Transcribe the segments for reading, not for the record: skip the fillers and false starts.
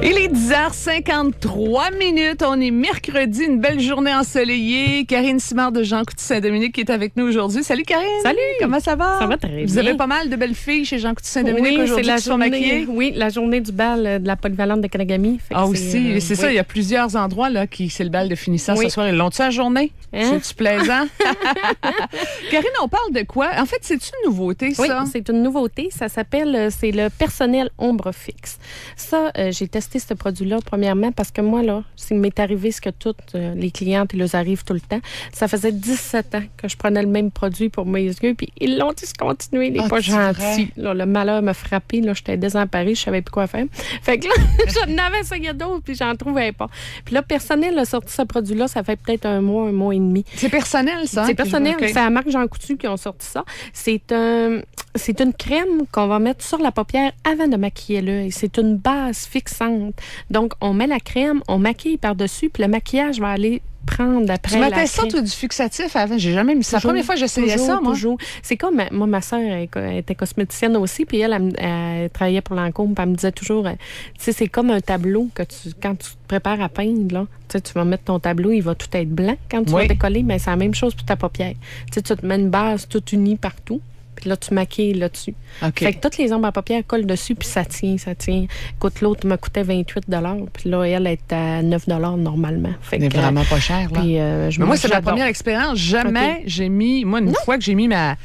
Il est 10h53. On est mercredi, une belle journée ensoleillée. Karine Simard de Jean Coutu-Saint-Dominique qui est avec nous aujourd'hui. Salut Karine. Salut. Comment ça va? Ça va très bien. Vous avez pas mal de belles filles chez Jean Coutu-Saint-Dominique aujourd'hui qui sont maquillées? Oui, la journée du bal de la polyvalente de Kanagami. Aussi, c'est ça, il y a plusieurs endroits là qui c'est le bal de finissant ce soir. Ils l'ont-tu à journée? Hein? C'est-tu plaisant? Karine, on parle de quoi? En fait, c'est une nouveauté, ça? Oui, c'est une nouveauté. Ça s'appelle, c'est le personnel ombre fixe. Ça, j'ai testé ce produit-là premièrement parce que moi, là, il m'est arrivé ce que toutes les clientes, ils leur arrivent tout le temps. Ça faisait 17 ans que je prenais le même produit pour mes yeux, puis ils l'ont discontinué. Il n'est pas gentil. Là, le malheur m'a frappé. Là, j'étais désemparée, je savais plus quoi faire. Fait que là, j'en avais essayé d'autres, puis j'en trouvais pas. Puis là, Personnel a sorti ce produit-là, ça fait peut-être un mois et demi. C'est Personnel, ça? C'est Personnel. Okay. C'est la marque Jean Coutu qui ont sorti ça. C'est une crème qu'on va mettre sur la paupière avant de maquiller l'œil. C'est une base fixante. Donc, on met la crème, on maquille par-dessus, puis le maquillage va aller prendre après. Tu mettais ça, toi, du fixatif avant? J'ai jamais mis ça. La première fois que j'essayais ça, moi. Toujours. C'est comme, moi, ma soeur était cosméticienne aussi, puis elle travaillait pour Lancôme, puis elle me disait toujours, tu sais, c'est comme un tableau que quand tu te prépares à peindre, là, tu vas mettre ton tableau, il va tout être blanc quand tu vas décoller, mais c'est la même chose pour ta paupière. Tu te mets une base toute unie partout. Puis là, tu maquilles là-dessus. Okay. Fait que toutes les ombres à paupières collent dessus, puis ça tient. Écoute, l'autre me coûtait 28 $, puis là, elle est à 9 $ normalement. C'est vraiment pas cher, là. Puis, mais moi, c'est ma première expérience. Jamais j'ai mis... Moi, une fois que j'ai mis ma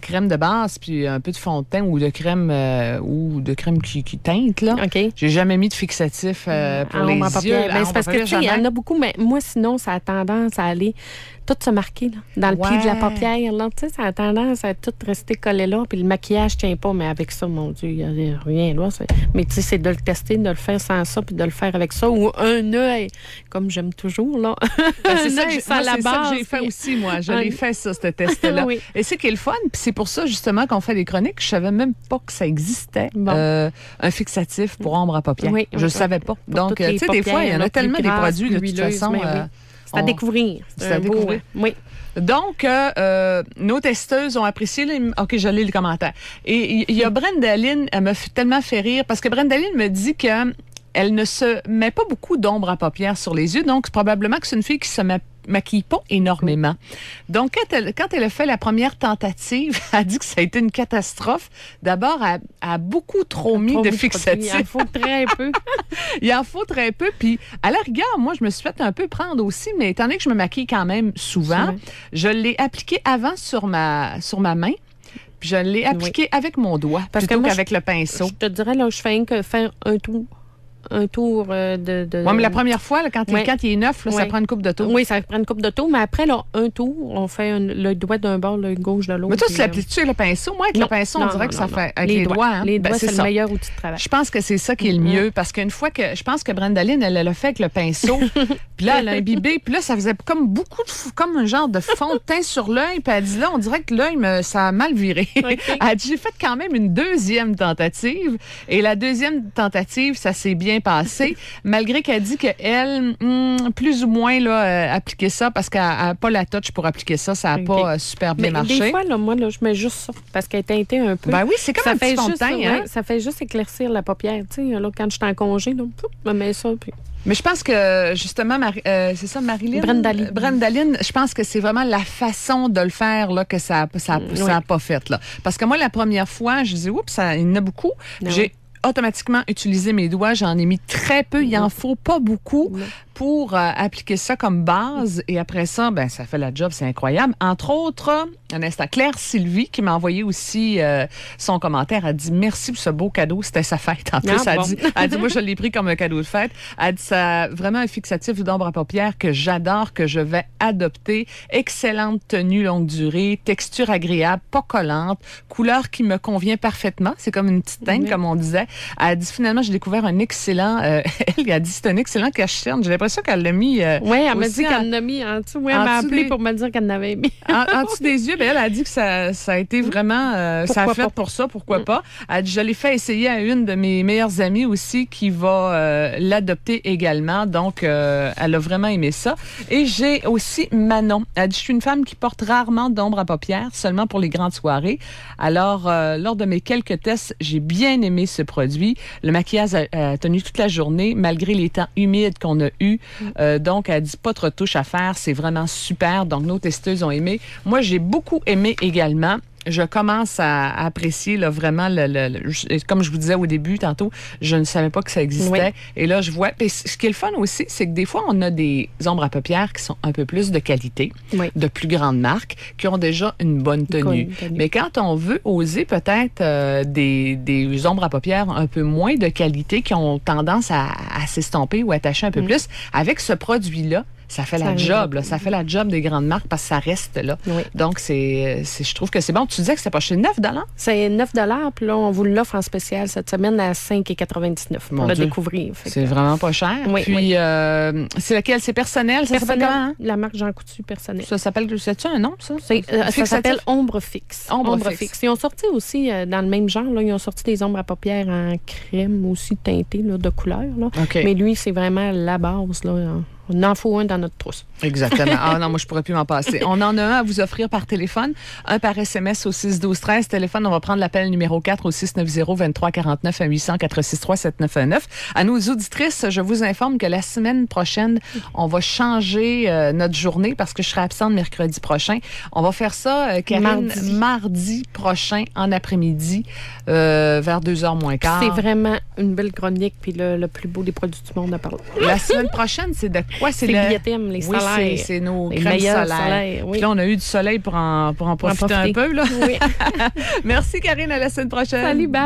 crème de base, puis un peu de fond de teint ou de crème qui teinte, là. J'ai jamais mis de fixatif pour les yeux. Ben, c'est parce que, tu sais, il y en a beaucoup, mais moi, sinon, ça a tendance à aller tout se marquer, là, dans le pli de la paupière, là. Tu sais, ça a tendance à tout rester collé là, puis le maquillage tient pas, mais avec ça, mon Dieu, il n'y a rien, là. Mais tu sais, c'est de le tester, de le faire sans ça, puis de le faire avec ça, ou un œil, comme j'aime toujours, là. Ben, c'est ça que j'ai fait aussi, moi. Je l'ai fait, ça, ce test-là. Oui. Et c'est qui est le fun, puis c'est pour ça, justement, qu'on fait des chroniques. Je savais même pas que ça existait, un fixatif pour ombre à paupières. Oui, je savais pas. Donc, tu sais, des fois, il y en a tellement des produits, de toute façon. C'est à découvrir. C'est à découvrir. Oui. Donc, nos testeuses ont apprécié. OK, je lis le commentaire. Et il y a Brendaline, elle m'a tellement fait rire parce que Brendaline me dit que elle ne se met pas beaucoup d'ombre à paupières sur les yeux. Donc, probablement que c'est une fille qui se maquille pas énormément. Donc, quand elle a fait la première tentative, elle a dit que ça a été une catastrophe. D'abord, elle a beaucoup trop mis de fixatif. Il en faut très peu. Il en faut très peu. Puis, à la rigueur, moi, je me suis fait un peu prendre aussi, mais étant donné que je me maquille quand même souvent, je l'ai appliqué avant sur ma main. Puis, je l'ai appliqué avec mon doigt plutôt qu'avec le pinceau. Je te dirais, là, je fais faire un tour. Oui, mais la première fois, là, quand il est neuf, là, ça prend une coupe de tour. Oui, ça prend une coupe de tour, mais après, là, un tour, on fait le doigt d'un bord, le gauche de l'autre. Mais toi, tu l'appliques-tu avec le pinceau? Moi, avec le pinceau, on dirait que ça fait avec les doigts. Hein? Les doigts, c'est le meilleur outil de travail. Je pense que c'est ça qui est le mieux, parce qu'une fois que, je pense que Brendaline, elle l'a fait avec le pinceau, puis là, elle a imbibé, puis là, ça faisait comme comme un genre de fond de teint sur l'œil, puis elle dit là, on dirait que l'œil, ça a mal viré. Elle a dit, j'ai fait quand même une deuxième tentative, et la deuxième tentative, ça s'est bien passé. Malgré qu'elle dit qu'elle, plus ou moins, là, appliquer ça parce qu'elle n'a pas la touch pour appliquer ça. Ça n'a pas super bien marché. Des fois, là, moi, là, je mets juste ça parce qu'elle est teintée un peu. Ben oui, c'est comme un petit fond de teint. Hein? Ça fait juste éclaircir la paupière. Tu sais, là, quand je suis en congé, là, je me mets ça. Puis... Mais je pense que, justement, c'est ça, Marilyn? Brendaline, je pense que c'est vraiment la façon de le faire là, que ça a pas fait. Là. Parce que moi, la première fois, je dis, oups, il y en a beaucoup. J'ai automatiquement utilisé mes doigts. J'en ai mis très peu. Il en faut pas beaucoup pour appliquer ça comme base. Et après ça, ben ça fait la job. C'est incroyable. Entre autres, un instant, Claire Sylvie qui m'a envoyé aussi son commentaire. Elle dit merci pour ce beau cadeau. C'était sa fête. En plus, elle dit, moi, je l'ai pris comme un cadeau de fête. Elle dit, ça vraiment un fixatif d'ombre à paupières que j'adore, que je vais adopter. Excellente tenue longue durée, texture agréable, pas collante, couleur qui me convient parfaitement. C'est comme une petite teinte, comme on disait. Elle a dit, finalement, j'ai découvert un excellent... elle a dit, c'est un excellent cache-cerne. J'ai l'impression pas ça qu'elle l'a mis. Oui, elle m'a dit qu'elle l'a mis en dessous. Oui, elle m'a appelé pour me dire qu'elle l'avait mis. En dessous des yeux, elle a dit que ça a été vraiment. Ça a fait pour ça, pourquoi pas. Elle dit, je l'ai fait essayer à une de mes meilleures amies aussi qui va l'adopter également. Donc, elle a vraiment aimé ça. Et j'ai aussi Manon. Elle dit, je suis une femme qui porte rarement d'ombre à paupières, seulement pour les grandes soirées. Alors, lors de mes quelques tests, j'ai bien aimé ce produit. Le maquillage a tenu toute la journée, malgré les temps humides qu'on a eus. Donc, elle dit pas trop de touches à faire. C'est vraiment super. Donc, nos testeuses ont aimé. Moi, j'ai beaucoup aimé également. Je commence à apprécier là, vraiment, comme je vous disais au début tantôt, je ne savais pas que ça existait. Oui. Et là, je vois. Et ce qui est le fun aussi, c'est que des fois, on a des ombres à paupières qui sont un peu plus de qualité, de plus grandes marques, qui ont déjà une bonne tenue. Mais quand on veut oser peut-être des ombres à paupières un peu moins de qualité, qui ont tendance à s'estomper ou attacher un peu plus, avec ce produit-là, ça fait la job, là. Ça fait la job des grandes marques parce que ça reste là. Oui. Donc, je trouve que c'est bon. Tu disais que c'était pas cher, 9 $? C'est 9 $, puis là, on vous l'offre en spécial cette semaine à 5,99 pour le découvrir. C'est vraiment pas cher. Oui, puis, c'est lequel? C'est personnel? Ça s'appelle comment? Hein? La marque Jean Coutu personnel. Ça s'appelle, c'est-tu un nom, ça? Ça s'appelle Ombre Fixe. Ombre Fixe. Ils ont sorti aussi, dans le même genre, là, ils ont sorti des ombres à paupières en crème aussi teintées là, de couleur. Là. Okay. Mais lui, c'est vraiment la base, là. On en faut un dans notre trousse. Exactement. Ah non, moi, je pourrais plus m'en passer. On en a un à vous offrir par téléphone, un par SMS au 6-12-13. Téléphone, on va prendre l'appel numéro 4 au 690-2349 à 800-463-7919. À nos auditrices, je vous informe que la semaine prochaine, on va changer notre journée parce que je serai absente mercredi prochain. On va faire ça, Karine, mardi prochain en après-midi, vers 2h moins quart. C'est vraiment une belle chronique, puis le plus beau des produits du monde à parler. La semaine prochaine, c'est de quoi? C'est les biothèmes, les solaires. Oui, c'est nos crèmes solaires. Oui. Puis là, on a eu du soleil pour en profiter un peu. Là. Oui. Merci, Karine. À la semaine prochaine. Salut, bye.